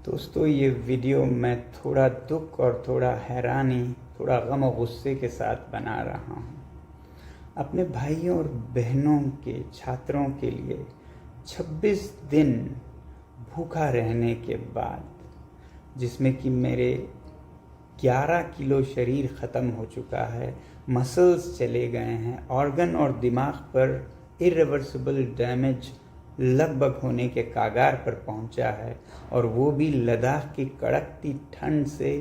दोस्तों, ये वीडियो मैं थोड़ा दुख और थोड़ा हैरानी, थोड़ा गम और गुस्से के साथ बना रहा हूँ। अपने भाइयों और बहनों के छात्रों के लिए 26 दिन भूखा रहने के बाद, जिसमें कि मेरे 11 किलो शरीर ख़त्म हो चुका है, मसल्स चले गए हैं, ऑर्गन और दिमाग पर इरिवर्सिबल डैमेज लगभग होने के कागार पर पहुंचा है, और वो भी लद्दाख की कड़कती ठंड से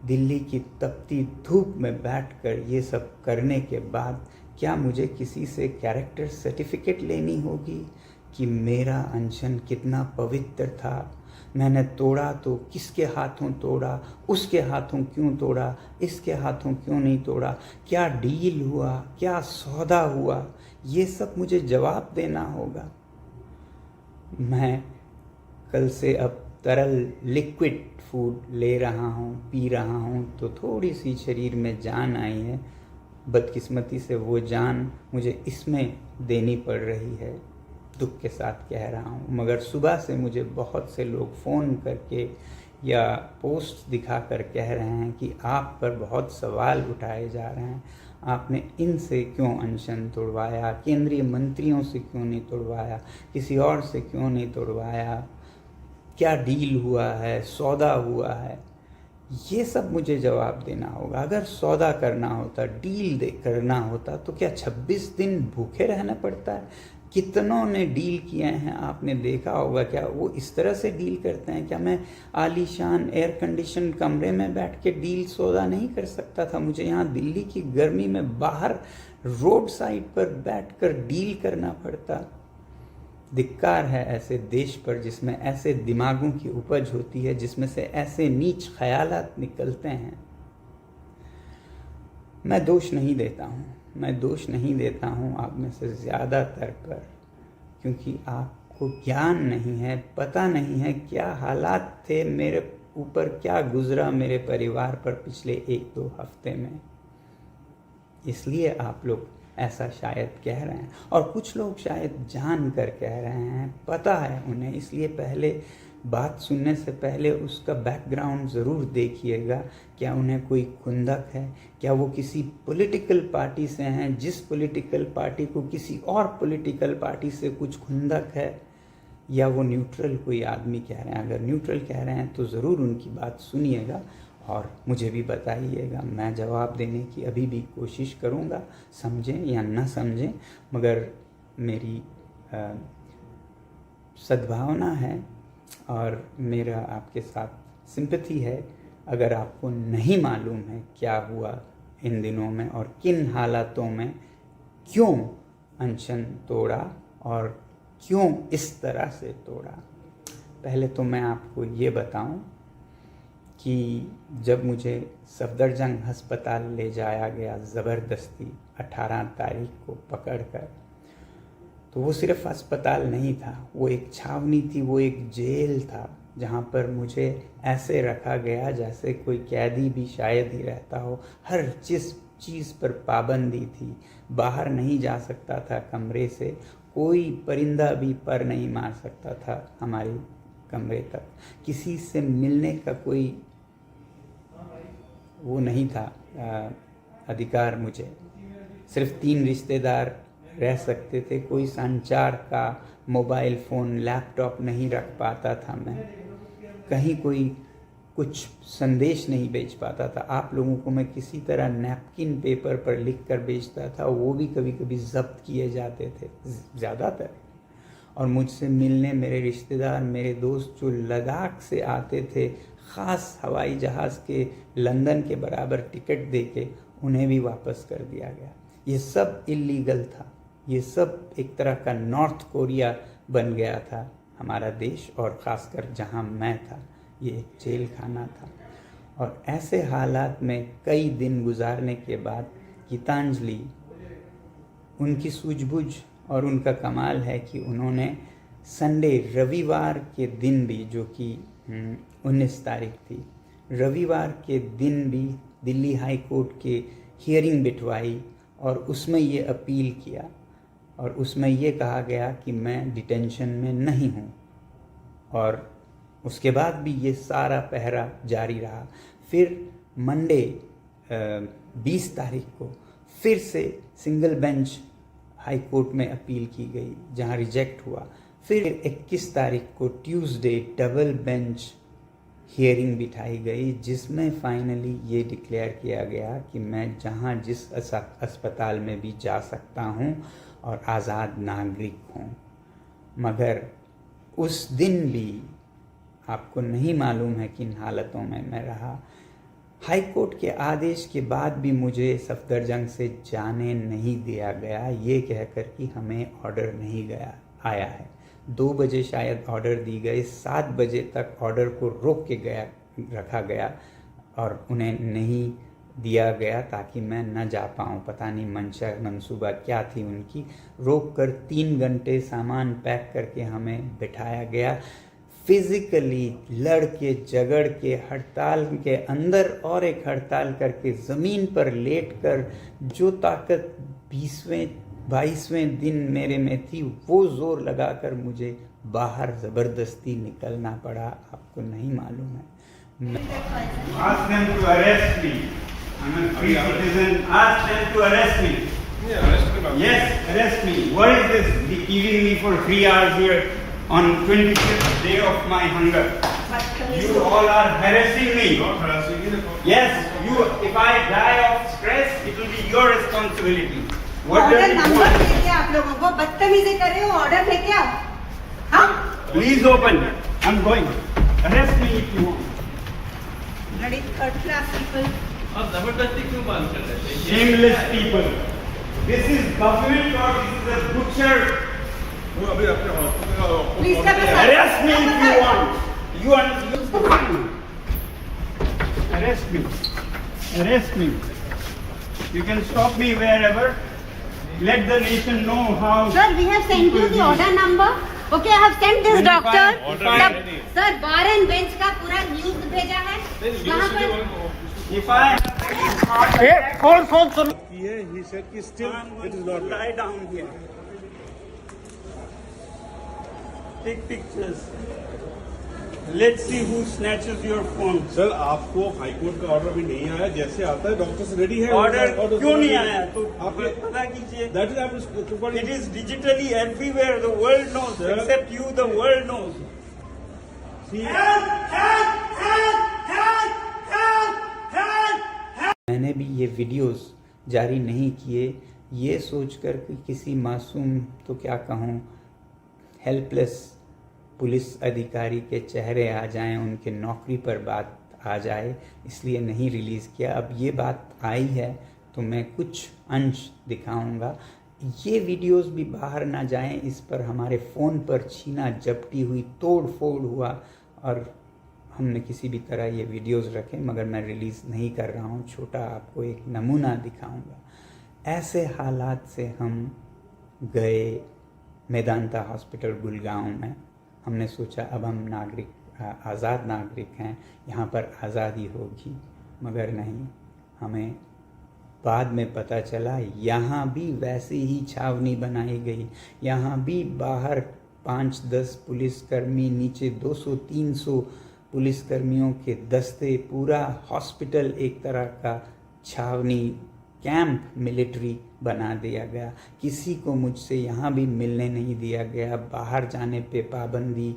दिल्ली की तपती धूप में बैठकर ये सब करने के बाद क्या मुझे किसी से कैरेक्टर सर्टिफिकेट लेनी होगी कि मेरा अनशन कितना पवित्र था? मैंने तोड़ा तो किसके हाथों तोड़ा, उसके हाथों क्यों तोड़ा, इसके हाथों क्यों नहीं तोड़ा, क्या डील हुआ, क्या सौदा हुआ, ये सब मुझे जवाब देना होगा। मैं कल से अब तरल लिक्विड फूड ले रहा हूँ, पी रहा हूँ, तो थोड़ी सी शरीर में जान आई है। बदकिस्मती से वो जान मुझे इसमें देनी पड़ रही है, दुख के साथ कह रहा हूँ। मगर सुबह से मुझे बहुत से लोग फ़ोन करके या पोस्ट दिखा कर कह रहे हैं कि आप पर बहुत सवाल उठाए जा रहे हैं, आपने इनसे क्यों अनशन तोड़वाया, केंद्रीय मंत्रियों से क्यों नहीं तोड़वाया, किसी और से क्यों नहीं तोड़वाया, क्या डील हुआ है, सौदा हुआ है। ये सब मुझे जवाब देना होगा। अगर सौदा करना होता, डील करना होता, तो क्या 26 दिन भूखे रहना पड़ता है? कितनों ने डील किए हैं, आपने देखा होगा। क्या वो इस तरह से डील करते हैं? क्या मैं आलीशान एयर कंडीशन कमरे में बैठ के डील सौदा नहीं कर सकता था? मुझे यहाँ दिल्ली की गर्मी में बाहर रोड साइड पर बैठकर डील करना पड़ता। धिक्कार है ऐसे देश पर जिसमें ऐसे दिमागों की उपज होती है, जिसमें से ऐसे नीच ख्यालात निकलते हैं। मैं दोष नहीं देता हूँ आप में से ज़्यादातर पर, क्योंकि आपको ज्ञान नहीं है, पता नहीं है क्या हालात थे मेरे ऊपर, क्या गुजरा मेरे परिवार पर पिछले 1-2 हफ्ते में। इसलिए आप लोग ऐसा शायद कह रहे हैं, और कुछ लोग शायद जान कर कह रहे हैं, पता है उन्हें। इसलिए पहले बात सुनने से पहले उसका बैकग्राउंड ज़रूर देखिएगा। क्या उन्हें कोई खुंदक है? क्या वो किसी पॉलिटिकल पार्टी से हैं, जिस पॉलिटिकल पार्टी को किसी और पॉलिटिकल पार्टी से कुछ खुंदक है? या वो न्यूट्रल कोई आदमी कह रहे हैं? अगर न्यूट्रल कह रहे हैं तो ज़रूर उनकी बात सुनिएगा और मुझे भी बताइएगा। मैं जवाब देने की अभी भी कोशिश करूँगा, समझें या न समझें, मगर मेरी सद्भावना है और मेरा आपके साथ सिंपैथी है। अगर आपको नहीं मालूम है क्या हुआ इन दिनों में और किन हालातों में क्यों अनशन तोड़ा और क्यों इस तरह से तोड़ा, पहले तो मैं आपको ये बताऊं कि जब मुझे सफदरजंग अस्पताल ले जाया गया ज़बरदस्ती 18 तारीख को पकड़कर, तो वो सिर्फ अस्पताल नहीं था, वो एक छावनी थी, वो एक जेल था, जहाँ पर मुझे ऐसे रखा गया जैसे कोई कैदी भी शायद ही रहता हो। हर चीज़ पर पाबंदी थी, बाहर नहीं जा सकता था कमरे से, कोई परिंदा भी पर नहीं मार सकता था हमारे कमरे तक, किसी से मिलने का कोई वो नहीं था अधिकार। मुझे सिर्फ 3 रिश्तेदार रह सकते थे, कोई संचार का मोबाइल फ़ोन, लैपटॉप नहीं रख पाता था मैं, कहीं कोई कुछ संदेश नहीं भेज पाता था। आप लोगों को मैं किसी तरह नैपकिन पेपर पर लिख कर भेजता था, वो भी कभी कभी ज़ब्त किए जाते थे ज़्यादातर। और मुझसे मिलने मेरे रिश्तेदार, मेरे दोस्त जो लद्दाख से आते थे, ख़ास हवाई जहाज़ के लंदन के बराबर टिकट देके, उन्हें भी वापस कर दिया गया। ये सब इल्लीगल था, ये सब एक तरह का नॉर्थ कोरिया बन गया था हमारा देश, और ख़ासकर जहाँ मैं था ये एक जेल खाना था। और ऐसे हालात में कई दिन गुजारने के बाद गीतांजलि, उनकी सूझबूझ और उनका कमाल है कि उन्होंने संडे, रविवार के दिन भी, जो कि 19 तारीख थी, रविवार के दिन भी दिल्ली हाई कोर्ट के हियरिंग बिठवाई और उसमें ये अपील किया, और उसमें ये कहा गया कि मैं डिटेंशन में नहीं हूँ, और उसके बाद भी ये सारा पहरा जारी रहा। फिर मंडे 20 तारीख को फिर से सिंगल बेंच हाई कोर्ट में अपील की गई, जहां रिजेक्ट हुआ। फिर 21 तारीख को ट्यूसडे डबल बेंच हियरिंग बिठाई गई, जिसमें फाइनली ये डिक्लेयर किया गया कि मैं जहां जिस अस्पताल में भी जा सकता हूं और आज़ाद नागरिक हूं। मगर उस दिन भी आपको नहीं मालूम है किन हालतों में मैं रहा। हाई कोर्ट के आदेश के बाद भी मुझे सफदरजंग से जाने नहीं दिया गया, ये कहकर कि हमें ऑर्डर नहीं आया है। 2 बजे शायद ऑर्डर दी गई, 7 बजे तक ऑर्डर को रोक के रखा गया और उन्हें नहीं दिया गया ताकि मैं न जा पाऊँ। पता नहीं मंसूबा क्या थी उनकी। रोक कर 3 घंटे सामान पैक करके हमें बिठाया गया। फिजिकली लड़ के झगड़ के हड़ताल के अंदर और एक हड़ताल करके ज़मीन पर लेटकर जो ताकत 22वें दिन मेरे में थी, वो जोर लगाकर मुझे बाहर ज़बरदस्ती निकलना पड़ा। आपको नहीं मालूम है। Ask them to arrest me. I'm a free citizen. Ask them to arrest me. Yes, arrest me. What is this? Giving me for 3 hours here on 25th day of my hunger. You all are harassing me. Not harassing you. Yes, you. If I die of stress, it will be your responsibility. What order does it number want? लेके आप लोगों को बदतमीजी कर रहे हो, order लेके आओ। हाँ, Please open. I'm going. Arrest me if you want. bloody third class people. आप जबरदस्ती क्यों बात कर रहे थे? Shameless people. This is government or this is a butcher. वो अभी अपने हॉस्पिटल का Please step aside. Arrest me if you want. You arrest me. Arrest me. You can stop me wherever. Let the nation know how. Sir, we have sent you the order number. Okay, I have sent this doctor. order ready. Sir, bar and bench का पूरा news भेजा है। वहाँ पर If I he said कि still it is not lie down here. Take pictures. Let's see who snatches your phone. Sir आपको high court का order भी नहीं आया, जैसे आता है डॉक्टर से रेडी है ऑर्डर क्यों नहीं आया? तो आपके पता कीजिए। दैट इज आप It is digitally everywhere. The world knows. Sir. Except you, the world knows. मैंने भी ये वीडियोस जारी नहीं किए, ये सोचकर कि किसी मासूम, तो क्या कहूँ, हेल्पलेस पुलिस अधिकारी के चेहरे आ जाएं, उनके नौकरी पर बात आ जाए, इसलिए नहीं रिलीज़ किया। अब ये बात आई है तो मैं कुछ अंश दिखाऊंगा। ये वीडियोस भी बाहर ना जाएं, इस पर हमारे फ़ोन पर छीना झपटी हुई, तोड़ फोड़ हुआ और हमने किसी भी तरह ये वीडियोस रखे, मगर मैं रिलीज़ नहीं कर रहा हूँ। छोटा आपको एक नमूना दिखाऊंगा। ऐसे हालात से हम गए मेदांता हॉस्पिटल गुड़गांव में। हमने सोचा अब हम आज़ाद नागरिक हैं, यहाँ पर आज़ादी होगी, मगर नहीं। हमें बाद में पता चला यहाँ भी वैसी ही छावनी बनाई गई। यहाँ भी बाहर 5-10 पुलिसकर्मी, नीचे 200-300 पुलिसकर्मियों के दस्ते, पूरा हॉस्पिटल एक तरह का छावनी कैंप मिलिट्री बना दिया गया। किसी को मुझसे यहाँ भी मिलने नहीं दिया गया। बाहर जाने पे पाबंदी,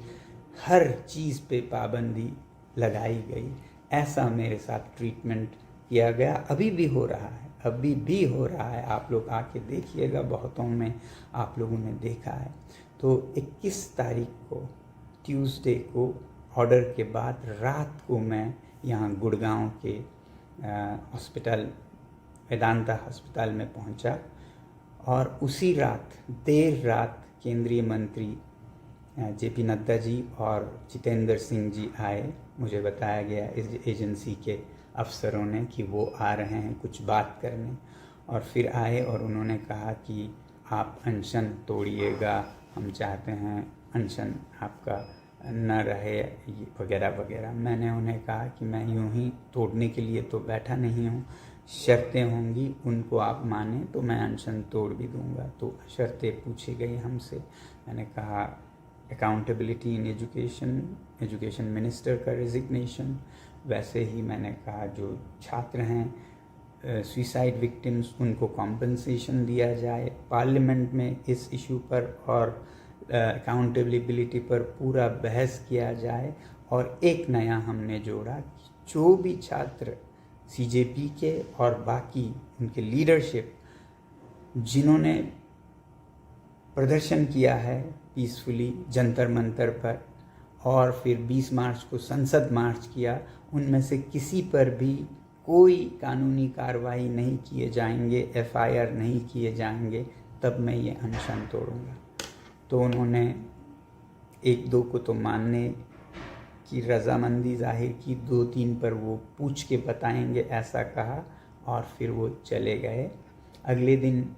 हर चीज़ पे पाबंदी लगाई गई। ऐसा मेरे साथ ट्रीटमेंट किया गया। अभी भी हो रहा है, अभी भी हो रहा है। आप लोग आके देखिएगा, बहुतों में आप लोगों ने देखा है। तो 21 तारीख को ट्यूसडे को ऑर्डर के बाद रात को मैं यहाँ गुड़गांव के हॉस्पिटल वेदांता अस्पताल में पहुंचा और उसी रात देर रात केंद्रीय मंत्री जेपी नड्डा जी और जितेंद्र सिंह जी आए। मुझे बताया गया इस एजेंसी के अफसरों ने कि वो आ रहे हैं कुछ बात करने, और फिर आए और उन्होंने कहा कि आप अनशन तोड़िएगा, हम चाहते हैं अनशन आपका न रहे, वगैरह वगैरह। मैंने उन्हें कहा कि मैं यूं ही तोड़ने के लिए तो बैठा नहीं हूं, शर्तें होंगी, उनको आप माने तो मैं अनशन तोड़ भी दूंगा। तो शर्तें पूछी गई हमसे। मैंने कहा अकाउंटेबिलिटी इन एजुकेशन मिनिस्टर का रेजिग्नेशन, वैसे ही मैंने कहा जो छात्र हैं सुसाइड विक्टिम्स उनको कॉम्पनसेशन दिया जाए, पार्लियामेंट में इस इशू पर और अकाउंटेबिलिटी पर पूरा बहस किया जाए। और एक नया हमने जोड़ा कि जो भी छात्र सीजेपी के और बाकी उनके लीडरशिप जिन्होंने प्रदर्शन किया है पीसफुली जंतर मंतर पर और फिर 20 मार्च को संसद मार्च किया, उनमें से किसी पर भी कोई कानूनी कार्रवाई नहीं किए जाएंगे, एफआईआर नहीं किए जाएंगे, तब मैं ये अनशन तोड़ूंगा। तो उन्होंने एक दो को तो मानने की रजामंदी जाहिर की, 2-3 पर वो पूछ के बताएंगे ऐसा कहा और फिर वो चले गए। अगले दिन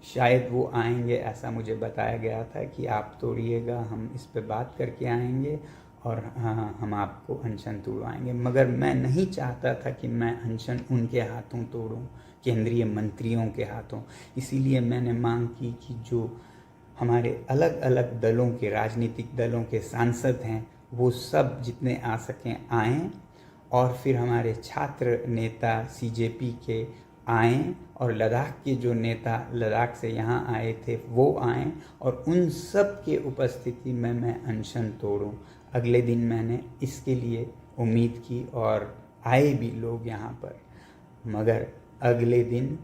शायद वो आएंगे ऐसा मुझे बताया गया था कि आप तोड़िएगा, हम इस पे बात करके आएंगे और हाँ हम आपको अनशन तोड़वाएंगे। मगर मैं नहीं चाहता था कि मैं अनशन उनके हाथों तोड़ूं, केंद्रीय मंत्रियों के हाथों। इसीलिए मैंने मांग की कि जो हमारे अलग अलग दलों के राजनीतिक दलों के सांसद हैं वो सब जितने आ सकें आएँ और फिर हमारे छात्र नेता सीजेपी के आएँ और लद्दाख के जो नेता लद्दाख से यहाँ आए थे वो आएँ और उन सब के उपस्थिति में मैं अनशन तोड़ूं। अगले दिन मैंने इसके लिए उम्मीद की और आए भी लोग यहाँ पर। मगर अगले दिन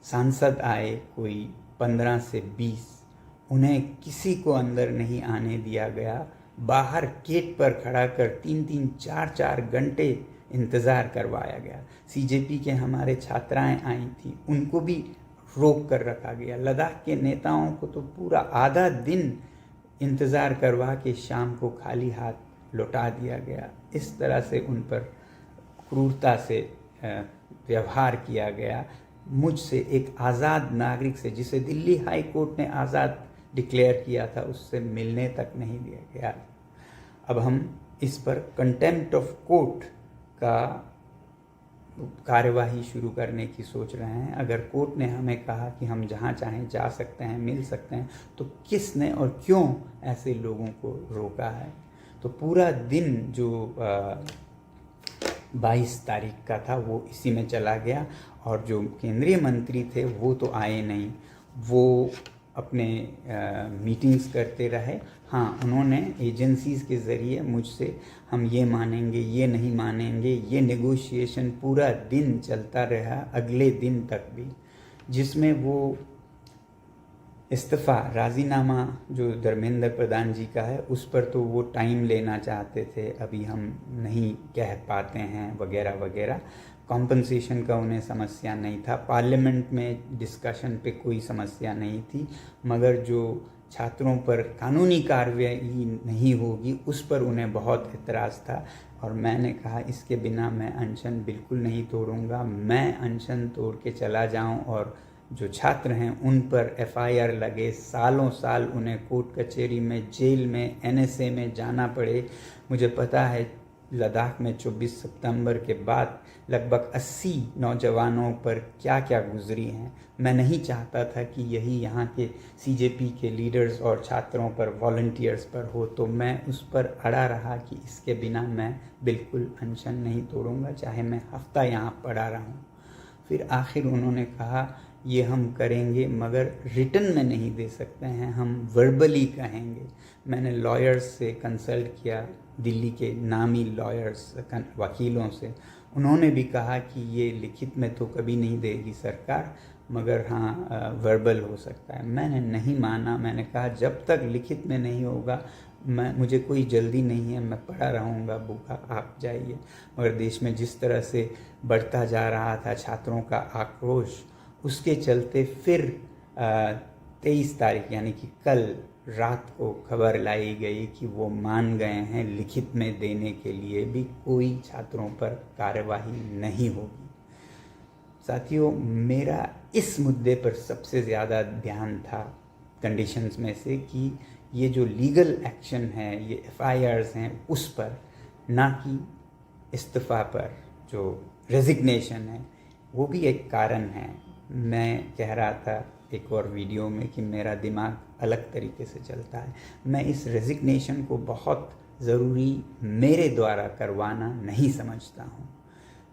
सांसद आए कोई 15 से 20, उन्हें किसी को अंदर नहीं आने दिया गया। बाहर गेट पर खड़ा कर 3-3, 4-4 घंटे इंतज़ार करवाया गया। सीजेपी के हमारे छात्राएं आई थी, उनको भी रोक कर रखा गया। लद्दाख के नेताओं को तो पूरा आधा दिन इंतज़ार करवा के शाम को खाली हाथ लौटा दिया गया। इस तरह से उन पर क्रूरता से व्यवहार किया गया। मुझसे एक आज़ाद नागरिक से, जिसे दिल्ली हाई कोर्ट ने आज़ाद डिक्लेयर किया था, उससे मिलने तक नहीं दिया गया। अब हम इस पर कंटेम्प्ट ऑफ कोर्ट का कार्यवाही शुरू करने की सोच रहे हैं। अगर कोर्ट ने हमें कहा कि हम जहाँ चाहें जा सकते हैं, मिल सकते हैं, तो किसने और क्यों ऐसे लोगों को रोका है? तो पूरा दिन जो 22 तारीख का था वो इसी में चला गया और जो केंद्रीय मंत्री थे वो तो आए नहीं, वो अपने मीटिंग्स करते रहे। हाँ, उन्होंने एजेंसीज़ के ज़रिए मुझसे हम ये मानेंगे, ये नहीं मानेंगे, ये नेगोशिएशन पूरा दिन चलता रहा, अगले दिन तक भी, जिसमें वो इस्तीफ़ा राज़ीनामा जो धर्मेंद्र प्रधान जी का है उस पर तो वो टाइम लेना चाहते थे, अभी हम नहीं कह पाते हैं वगैरह वगैरह। कॉम्पनसेशन का उन्हें समस्या नहीं था, पार्लियामेंट में डिस्कशन पे कोई समस्या नहीं थी, मगर जो छात्रों पर कानूनी कार्रवाई नहीं होगी उस पर उन्हें बहुत एतराज़ था। और मैंने कहा इसके बिना मैं अनशन बिल्कुल नहीं तोड़ूंगा। मैं अनशन तोड़ के चला जाऊं और जो छात्र हैं उन पर एफआईआर लगे, सालों साल उन्हें कोर्ट कचहरी में, जेल में, एनएसए में जाना पड़े। मुझे पता है लद्दाख में 24 सितंबर के बाद लगभग 80 नौजवानों पर क्या क्या गुजरी हैं। मैं नहीं चाहता था कि यही यहाँ के सीजेपी के लीडर्स और छात्रों पर, वॉलंटियर्स पर हो, तो मैं उस पर अड़ा रहा कि इसके बिना मैं बिल्कुल अनशन नहीं तोड़ूंगा, चाहे मैं हफ्ता यहाँ पड़ा रहूँ। फिर आखिर उन्होंने कहा ये हम करेंगे मगर रिटन में नहीं दे सकते हैं, हम वर्बली कहेंगे। मैंने लॉयर्स से कंसल्ट किया, दिल्ली के नामी लॉयर्स, वकीलों से। उन्होंने भी कहा कि ये लिखित में तो कभी नहीं देगी सरकार, मगर हाँ वर्बल हो सकता है। मैंने नहीं माना, मैंने कहा जब तक लिखित में नहीं होगा मुझे कोई जल्दी नहीं है, मैं पड़ा रहूँगा भूखा, आप जाइए। मगर देश में जिस तरह से बढ़ता जा रहा था छात्रों का आक्रोश, उसके चलते फिर 23 तारीख यानी कि कल रात को खबर लाई गई कि वो मान गए हैं लिखित में देने के लिए भी कोई छात्रों पर कार्यवाही नहीं होगी। साथियों, मेरा इस मुद्दे पर सबसे ज़्यादा ध्यान था कंडीशंस में से कि ये जो लीगल एक्शन है, ये एफआईआर्स हैं उस पर, ना कि इस्तीफ़ा पर। जो रेजिग्नेशन है वो भी एक कारण है। मैं कह रहा था एक और वीडियो में कि मेरा दिमाग अलग तरीके से चलता है। मैं इस रेजिग्नेशन को बहुत ज़रूरी मेरे द्वारा करवाना नहीं समझता हूँ।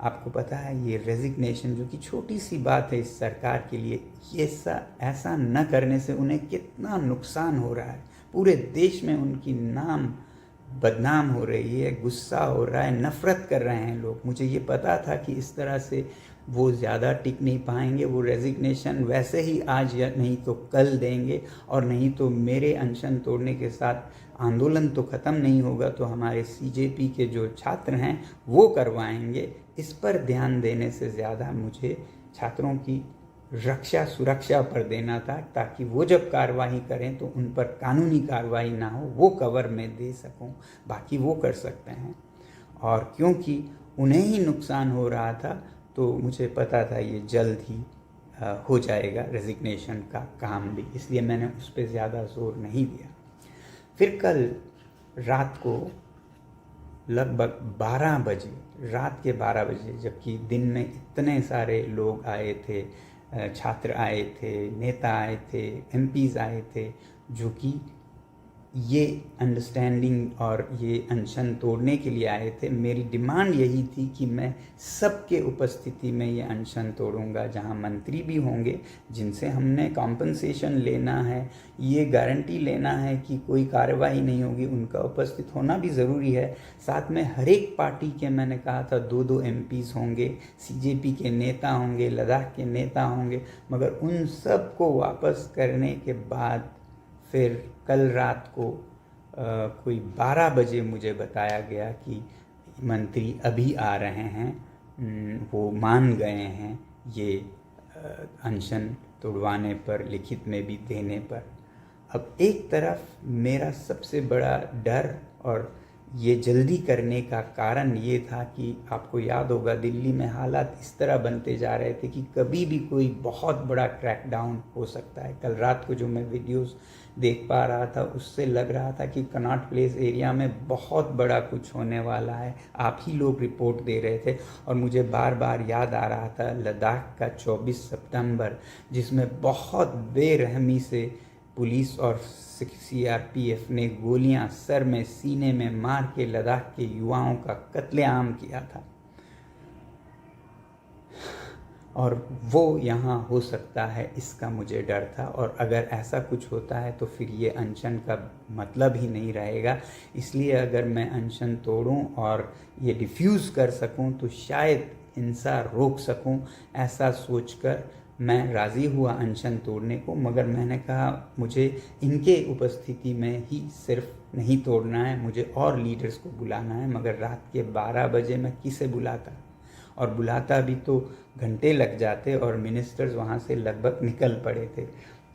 आपको पता है ये रेजिग्नेशन जो कि छोटी सी बात है इस सरकार के लिए, ये ऐसा न करने से उन्हें कितना नुकसान हो रहा है। पूरे देश में उनकी नाम बदनाम हो रही है, गुस्सा हो रहा है, नफ़रत कर रहे हैं लोग। मुझे ये पता था कि इस तरह से वो ज़्यादा टिक नहीं पाएंगे। वो रेजिग्नेशन वैसे ही आज या नहीं तो कल देंगे, और नहीं तो मेरे अनशन तोड़ने के साथ आंदोलन तो ख़त्म नहीं होगा, तो हमारे सीजेपी के जो छात्र हैं वो करवाएंगे। इस पर ध्यान देने से ज़्यादा मुझे छात्रों की रक्षा सुरक्षा पर देना था, ताकि वो जब कार्रवाई करें तो उन पर कानूनी कार्रवाई ना हो, वो कवर में दे सकूं। बाकी वो कर सकते हैं, और क्योंकि उन्हें ही नुकसान हो रहा था तो मुझे पता था ये जल्द ही हो जाएगा राजिग्नेशन का काम भी, इसलिए मैंने उस पर ज़्यादा जोर नहीं दिया। फिर कल रात को लगभग 12 बजे, रात के 12 बजे, जबकि दिन में इतने सारे लोग आए थे, छात्र आए थे, नेता आए थे, एमपीज़ आए थे, जो कि ये अंडरस्टैंडिंग और ये अनशन तोड़ने के लिए आए थे। मेरी डिमांड यही थी कि मैं सबके उपस्थिति में ये अनशन तोड़ूंगा, जहां मंत्री भी होंगे, जिनसे हमने कॉम्पनसेशन लेना है, ये गारंटी लेना है कि कोई कार्रवाई नहीं होगी, उनका उपस्थित होना भी ज़रूरी है। साथ में हर एक पार्टी के, मैंने कहा था 2-2 एमपीज़ होंगे, सीजेपी के नेता होंगे, लद्दाख के नेता होंगे, मगर उन सब को वापस करने के बाद फिर कल रात को कोई 12 बजे मुझे बताया गया कि मंत्री अभी आ रहे हैं, वो मान गए हैं ये अनशन तोड़वाने पर, लिखित में भी देने पर। अब एक तरफ मेरा सबसे बड़ा डर और ये जल्दी करने का कारण ये था कि आपको याद होगा दिल्ली में हालात इस तरह बनते जा रहे थे कि कभी भी कोई बहुत बड़ा क्रैकडाउन हो सकता है। कल रात को जो मैं वीडियोस देख पा रहा था उससे लग रहा था कि कनॉट प्लेस एरिया में बहुत बड़ा कुछ होने वाला है। आप ही लोग रिपोर्ट दे रहे थे, और मुझे बार बार याद आ रहा था लद्दाख का 24 सितंबर, जिसमें बहुत बेरहमी से पुलिस और सीआरपीएफ ने गोलियां सर में, सीने में मार के लद्दाख के युवाओं का कत्लेआम किया था, और वो यहाँ हो सकता है, इसका मुझे डर था। और अगर ऐसा कुछ होता है तो फिर ये अनशन का मतलब ही नहीं रहेगा। इसलिए अगर मैं अनशन तोड़ूं और ये डिफ्यूज़ कर सकूं तो शायद हिंसा रोक सकूं, ऐसा सोचकर मैं राज़ी हुआ अनशन तोड़ने को। मगर मैंने कहा मुझे इनके उपस्थिति में ही सिर्फ नहीं तोड़ना है, मुझे और लीडर्स को बुलाना है। मगर रात के 12 बजे मैं किसे बुलाता, और बुलाता भी तो घंटे लग जाते, और मिनिस्टर्स वहाँ से लगभग निकल पड़े थे।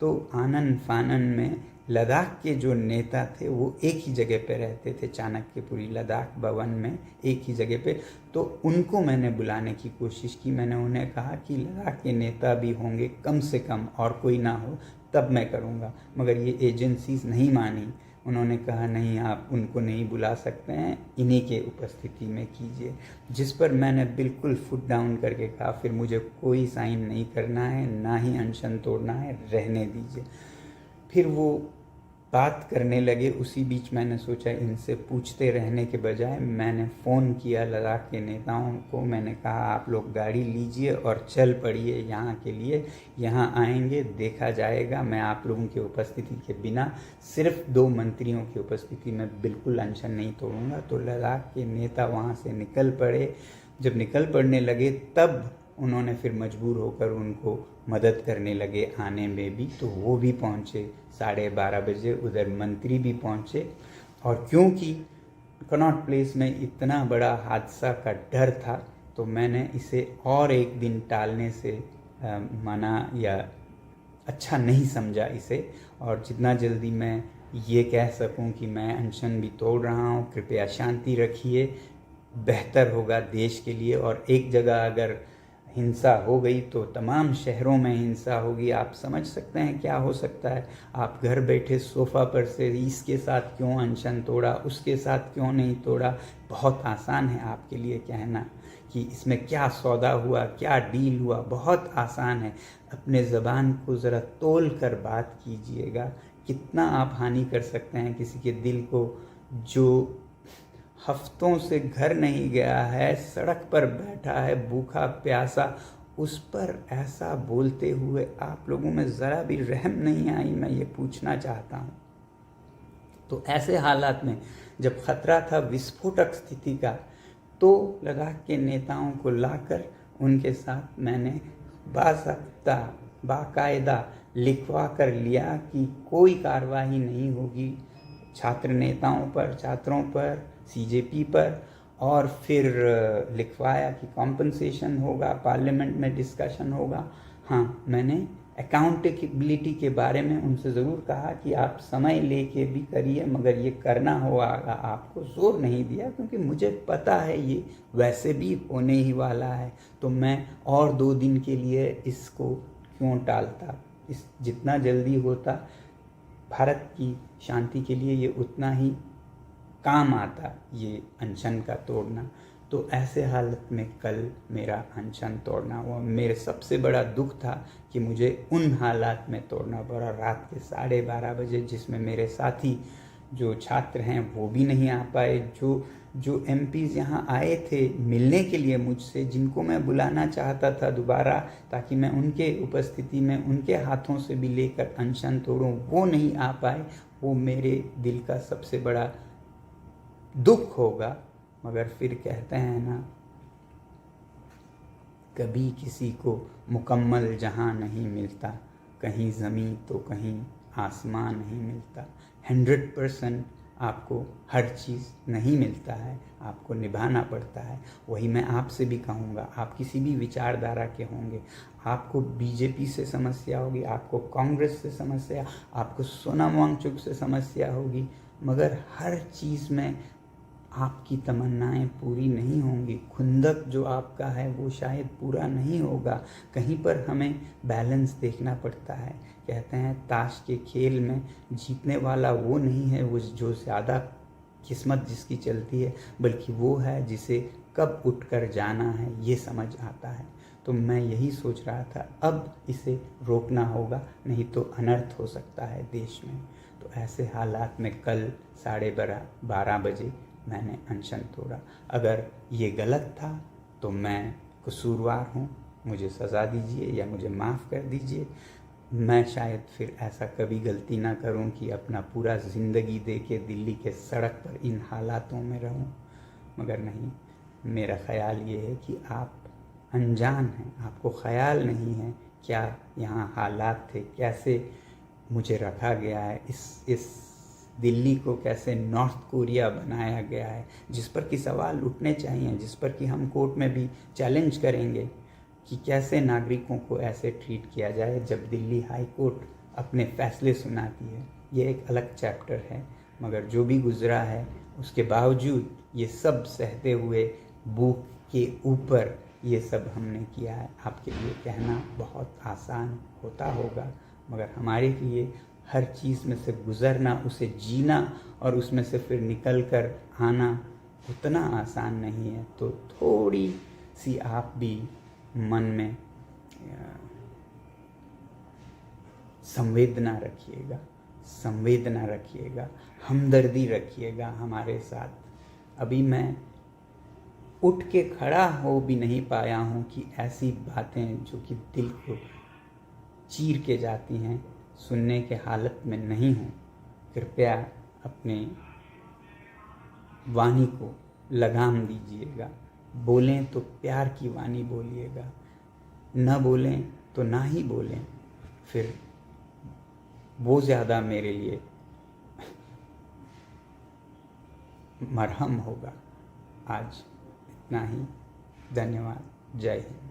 तो आनन फानन में लद्दाख के जो नेता थे वो एक ही जगह पे रहते थे, चाणक्यपुरी लद्दाख भवन में एक ही जगह पे। तो उनको मैंने बुलाने की कोशिश की। मैंने उन्हें कहा कि लद्दाख के नेता भी होंगे कम से कम, और कोई ना हो तब मैं करूँगा। मगर ये एजेंसीज नहीं मानी। उन्होंने कहा नहीं, आप उनको नहीं बुला सकते हैं, इन्हीं के उपस्थिति में कीजिए। जिस पर मैंने बिल्कुल फुट डाउन करके कहा फिर मुझे कोई साइन नहीं करना है, ना ही अनशन तोड़ना है, रहने दीजिए। फिर वो बात करने लगे। उसी बीच मैंने सोचा इनसे पूछते रहने के बजाय मैंने फ़ोन किया लद्दाख के नेताओं को। मैंने कहा आप लोग गाड़ी लीजिए और चल पड़िए यहाँ के लिए, यहाँ आएंगे, देखा जाएगा। मैं आप लोगों की उपस्थिति के बिना, सिर्फ 2 मंत्रियों की उपस्थिति में बिल्कुल अनशन नहीं तोड़ूंगा। तो लद्दाख के नेता वहाँ से निकल पड़े। जब निकल पड़ने लगे तब उन्होंने फिर मजबूर होकर उनको मदद करने लगे आने में भी। तो वो भी पहुँचे 12:30 बजे, उधर मंत्री भी पहुँचे। और क्योंकि कनॉट प्लेस में इतना बड़ा हादसा का डर था तो मैंने इसे और एक दिन टालने से मना या अच्छा नहीं समझा इसे। और जितना जल्दी मैं ये कह सकूं कि मैं अनशन भी तोड़ रहा हूं, कृपया शांति रखिए, बेहतर होगा देश के लिए। और एक जगह अगर हिंसा हो गई तो तमाम शहरों में हिंसा होगी। आप समझ सकते हैं क्या हो सकता है। आप घर बैठे सोफ़ा पर से इसके साथ क्यों अनशन तोड़ा, उसके साथ क्यों नहीं तोड़ा, बहुत आसान है आपके लिए कहना कि इसमें क्या सौदा हुआ, क्या डील हुआ, बहुत आसान है। अपने ज़बान को ज़रा तोल कर बात कीजिएगा कितना आप हानि कर सकते हैं किसी के दिल को, जो हफ्तों से घर नहीं गया है, सड़क पर बैठा है भूखा प्यासा, उस पर ऐसा बोलते हुए आप लोगों में ज़रा भी रहम नहीं आई। मैं ये पूछना चाहता हूँ। तो ऐसे हालात में जब खतरा था विस्फोटक स्थिति का, तो लद्दाख के नेताओं को लाकर उनके साथ मैंने बाकायदा लिखवा कर लिया कि कोई कार्रवाई नहीं होगी छात्र नेताओं पर, छात्रों पर, सीजेपी पर, और फिर लिखवाया कि कॉम्पनसेशन होगा, पार्लियामेंट में डिस्कशन होगा। हाँ, मैंने अकाउंटेबिलिटी के बारे में उनसे ज़रूर कहा कि आप समय लेके भी करिए, मगर ये करना होगा आपको, जोर नहीं दिया क्योंकि मुझे पता है ये वैसे भी होने ही वाला है, तो मैं और 2 दिन के लिए इसको क्यों टालता। इस जितना जल्दी होता भारत की शांति के लिए ये उतना ही काम आता, ये अनशन का तोड़ना। तो ऐसे हालत में कल मेरा अनशन तोड़ना हुआ। मेरे सबसे बड़ा दुख था कि मुझे उन हालात में तोड़ना पड़ा, रात के 12:30 बजे, जिसमें मेरे साथी जो छात्र हैं वो भी नहीं आ पाए, जो एमपीज़ यहाँ आए थे मिलने के लिए मुझसे, जिनको मैं बुलाना चाहता था दोबारा ताकि मैं उनके उपस्थिति में उनके हाथों से भी लेकर अनशन तोड़ूं, वो नहीं आ पाए। वो मेरे दिल का सबसे बड़ा दुख होगा। मगर फिर कहते हैं ना, कभी किसी को मुकम्मल जहां नहीं मिलता, कहीं ज़मीं तो कहीं आसमान नहीं मिलता। 100% आपको हर चीज़ नहीं मिलता है, आपको निभाना पड़ता है। वही मैं आपसे भी कहूँगा, आप किसी भी विचारधारा के होंगे, आपको बीजेपी से समस्या होगी, आपको कांग्रेस से समस्या, आपको सोनम वांगचुक से समस्या होगी, मगर हर चीज़ में आपकी तमन्नाएं पूरी नहीं होंगी। खुंदक जो आपका है वो शायद पूरा नहीं होगा। कहीं पर हमें बैलेंस देखना पड़ता है। कहते हैं ताश के खेल में जीतने वाला वो नहीं है वो जो ज़्यादा किस्मत जिसकी चलती है, बल्कि वो है जिसे कब उठकर जाना है ये समझ आता है। तो मैं यही सोच रहा था, अब इसे रोकना होगा, नहीं तो अनर्थ हो सकता है देश में। तो ऐसे हालात में कल 12:30 बजे मैंने अनशन तोड़ा। अगर ये गलत था तो मैं कसूरवार हूँ, मुझे सज़ा दीजिए या मुझे माफ़ कर दीजिए। मैं शायद फिर ऐसा कभी गलती ना करूं कि अपना पूरा ज़िंदगी दे के दिल्ली के सड़क पर इन हालातों में रहूं। मगर नहीं, मेरा ख़्याल ये है कि आप अनजान हैं, आपको ख़्याल नहीं है क्या यहाँ हालात थे, कैसे मुझे रखा गया है, इस दिल्ली को कैसे नॉर्थ कोरिया बनाया गया है, जिस पर कि सवाल उठने चाहिए, जिस पर कि हम कोर्ट में भी चैलेंज करेंगे कि कैसे नागरिकों को ऐसे ट्रीट किया जाए जब दिल्ली हाई कोर्ट अपने फैसले सुनाती है। ये एक अलग चैप्टर है, मगर जो भी गुजरा है उसके बावजूद ये सब सहते हुए भूख के ऊपर ये सब हमने किया है। आपके लिए कहना बहुत आसान होता होगा, मगर हमारे लिए हर चीज़ में से गुज़रना, उसे जीना और उसमें से फिर निकल कर आना उतना आसान नहीं है। तो थोड़ी सी आप भी मन में संवेदना रखिएगा, हमदर्दी रखिएगा हमारे साथ। अभी मैं उठ के खड़ा हो भी नहीं पाया हूँ कि ऐसी बातें जो कि दिल को चीर के जाती हैं सुनने के हालत में नहीं हूँ। कृपया अपने वाणी को लगाम दीजिएगा। बोलें तो प्यार की वाणी बोलिएगा, न बोलें तो ना ही बोलें, फिर वो ज़्यादा मेरे लिए मरहम होगा। आज इतना ही। धन्यवाद। जय हिंद।